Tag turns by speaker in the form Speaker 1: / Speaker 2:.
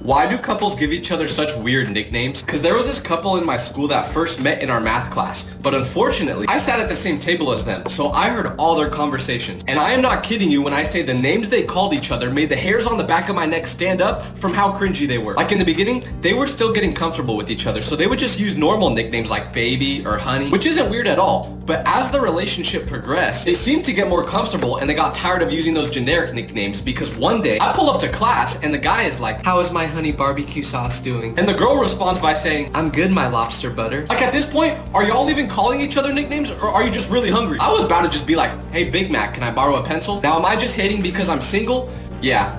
Speaker 1: Why do couples give each other such weird nicknames? Because there was this couple in my school that first met in our math class, but unfortunately, I sat at the same table as them, so I heard all their conversations. And I am not kidding you when I say the names they called each other made the hairs on the back of my neck stand up from how cringy they were. Like in the beginning, they were still getting comfortable with each other, so they would just use normal nicknames like baby or honey, which isn't weird at all. But as the relationship progressed, they seemed to get more comfortable and they got tired of using those generic nicknames because one day I pull up to class and the guy is like, "How is my honey barbecue sauce doing?" And the girl responds by saying, "I'm good, my lobster butter." Like at this point, are y'all even calling each other nicknames or are you just really hungry? I was about to just be like, "Hey Big Mac, can I borrow a pencil?" Now am I just hating because I'm single? Yeah.